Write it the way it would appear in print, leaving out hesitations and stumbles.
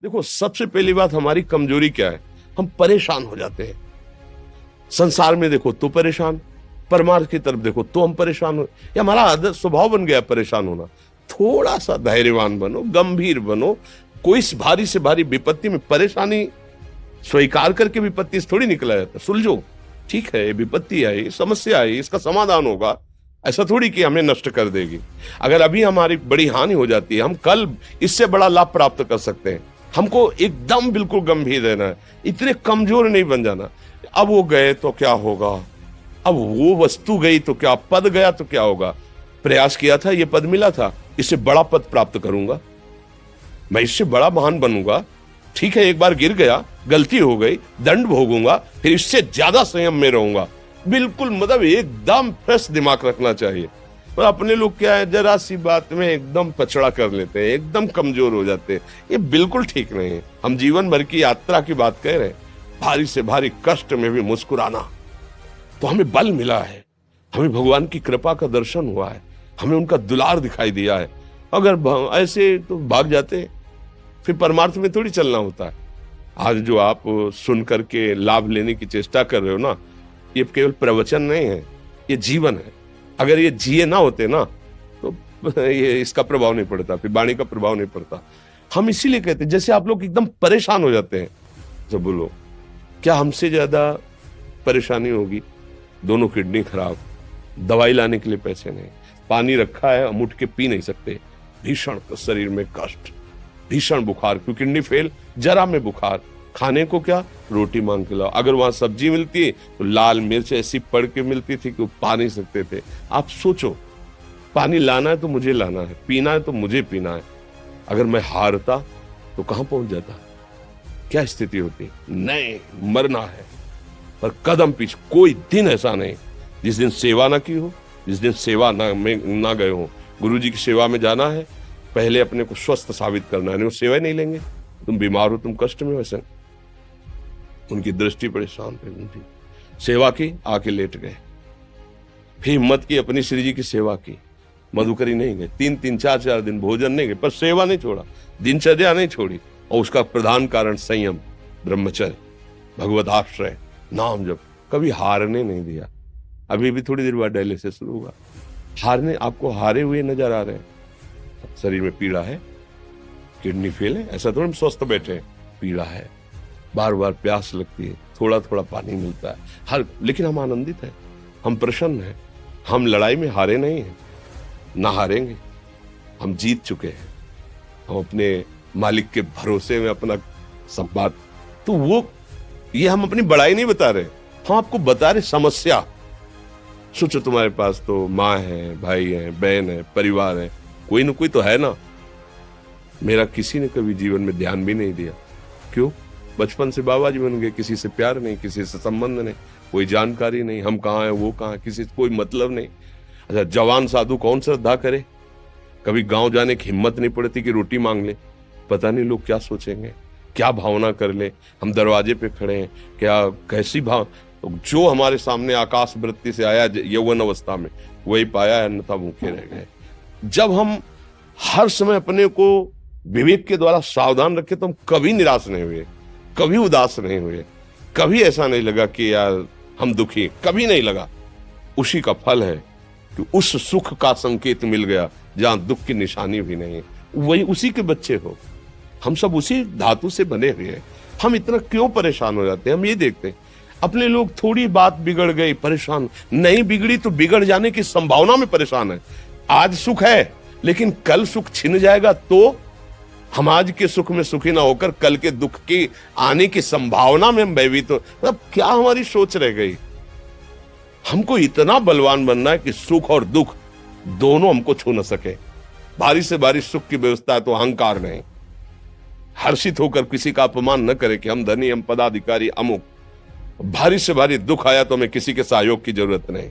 देखो, सबसे पहली बात हमारी कमजोरी क्या है? हम परेशान हो जाते हैं। संसार में देखो तो परेशान, परमार्थ की तरफ देखो तो हम परेशान हो। ये हमारा आदत स्वभाव बन गया परेशान होना। थोड़ा सा धैर्यवान बनो, गंभीर बनो। कोई इस भारी से भारी विपत्ति में परेशानी स्वीकार करके विपत्ति से थोड़ी निकला जाता। सुलझो, ठीक है, विपत्ति आई, समस्या आई, इसका समाधान होगा। ऐसा थोड़ी कि हमें नष्ट कर देगी। अगर अभी हमारी बड़ी हानि हो जाती है, हम कल इससे बड़ा लाभ प्राप्त कर सकते हैं। हमको एकदम बिल्कुल गंभीर रहना है, इतने कमजोर नहीं बन जाना। अब वो गए तो क्या होगा, अब वो वस्तु गई तो क्या, पद गया तो क्या होगा। प्रयास किया था, ये पद मिला था, इससे बड़ा पद प्राप्त करूंगा, मैं इससे बड़ा महान बनूंगा। ठीक है, एक बार गिर गया, गलती हो गई, दंड भोगूंगा, फिर इससे ज्यादा संयम में रहूंगा। बिल्कुल मतलब एकदम फ्रेश दिमाग रखना चाहिए। पर अपने लोग क्या है, जरा सी बात में एकदम पछड़ा कर लेते हैं, एकदम कमजोर हो जाते हैं। ये बिल्कुल ठीक नहीं है। हम जीवन भर की यात्रा की बात कह रहे हैं, भारी से भारी कष्ट में भी मुस्कुराना, तो हमें बल मिला है, हमें भगवान की कृपा का दर्शन हुआ है, हमें उनका दुलार दिखाई दिया है। अगर ऐसे तो भाग जाते, फिर परमार्थ में थोड़ी चलना होता है। आज जो आप सुन करके लाभ लेने की चेष्टा कर रहे हो ना, ये केवल प्रवचन नहीं है, ये जीवन है। अगर ये जिए ना होते ना, तो ये इसका प्रभाव नहीं पड़ता, फिर वाणी का प्रभाव नहीं पड़ता। हम इसीलिए कहते हैं, जैसे आप लोग एकदम परेशान हो जाते हैं जब बोलो, क्या हमसे ज्यादा परेशानी होगी? दोनों किडनी खराब, दवाई लाने के लिए पैसे नहीं, पानी रखा है हम उठ के पी नहीं सकते, भीषण शरीर में कष्ट, भीषण बुखार, क्योंकि किडनी फेल, जरा में बुखार, खाने को क्या, रोटी मांग के लाओ। अगर वहां सब्जी मिलती है तो लाल मिर्च ऐसी पड़ के मिलती थी कि वो पा नहीं सकते थे। आप सोचो, पानी लाना है तो मुझे लाना है, पीना है तो मुझे पीना है। अगर मैं हारता तो कहां पहुंच जाता, क्या स्थिति होती? नहीं, मरना है, पर कदम पीछे। कोई दिन ऐसा नहीं जिस दिन सेवा ना की हो, जिस दिन सेवा ना गए हो। गुरु जी की सेवा में जाना है, पहले अपने को स्वस्थ साबित करना है, नहीं वो सेवा नहीं लेंगे। तुम बीमार हो, तुम कष्ट में हो, ऐसे उनकी दृष्टि परेशान थे, उनकी सेवा की, आके लेट गए। फिर हिम्मत की, अपनी श्री जी की सेवा की, मधुकरी नहीं गए, 3-3 4-4 दिन भोजन नहीं गए, पर सेवा नहीं छोड़ा, दिनचर्या नहीं छोड़ी। और उसका प्रधान कारण संयम, ब्रह्मचर्य, भगवत आश्रय, नाम जप, कभी हारने नहीं दिया। अभी भी थोड़ी देर बाद डायलिसिस शुरू होगा, हारने, आपको हारे हुए नजर आ रहे हैं। शरीर में पीड़ा है, किडनी फेल है, ऐसा थोड़ा हम स्वस्थ बैठे हैं, पीड़ा है, बार बार प्यास लगती है, थोड़ा थोड़ा पानी मिलता है, लेकिन हम आनंदित हैं, हम प्रसन्न हैं। हम लड़ाई में हारे नहीं हैं, ना हारेंगे, हम जीत चुके हैं। हम अपने मालिक के भरोसे में अपना संवाद, तो वो ये हम अपनी बड़ाई नहीं बता रहे, हम आपको बता रहे समस्या। सोचो, तुम्हारे पास तो माँ है, भाई है, बहन है, परिवार है, कोई ना कोई तो है ना। मेरा किसी ने कभी जीवन में ध्यान भी नहीं दिया। क्यों? बचपन से बाबा जी बन गए, किसी से प्यार नहीं, किसी से संबंध नहीं, कोई जानकारी नहीं, हम कहाँ हैं, वो कहाँ, किसी से कोई मतलब नहीं। अच्छा, जवान साधु कौन श्रद्धा करे? कभी गांव जाने की हिम्मत नहीं पड़ती कि रोटी मांग ले, पता नहीं लोग क्या सोचेंगे, क्या भावना कर ले। हम दरवाजे पे खड़े हैं, क्या कैसी भाव, जो हमारे सामने आकाश वृत्ति से आया यौवन अवस्था में, वही पाया, अन्यथा भूखे रह गए। जब हम हर समय अपने को विवेक के द्वारा सावधान रखे, तो हम कभी निराश नहीं हुए, कभी उदास नहीं हुए, कभी ऐसा नहीं लगा कि यार हम दुखी, कभी नहीं लगा। उसी का फल है कि उस सुख का संकेत मिल गया जहां दुख की निशानी भी नहीं। वही उसी के बच्चे हो, हम सब उसी धातु से बने हुए हैं। हम इतना क्यों परेशान हो जाते हैं? हम ये देखते हैं, अपने लोग थोड़ी बात बिगड़ गई परेशान, नहीं बिगड़ी तो बिगड़ जाने की संभावना में परेशान है। आज सुख है, लेकिन कल सुख छिन जाएगा, तो हम आज के सुख में सुखी ना होकर कल के दुख की आने की संभावना में हम भयभीत हो। मतलब क्या हमारी सोच रह गई? हमको इतना बलवान बनना है कि सुख और दुख दोनों हमको छू न सके। भारी से भारी सुख की व्यवस्था है तो अहंकार नहीं, हर्षित होकर किसी का अपमान न करे कि हम धनी, हम पदाधिकारी, अमुक। भारी से भारी दुख आया तो हमें किसी के सहयोग की जरूरत नहीं।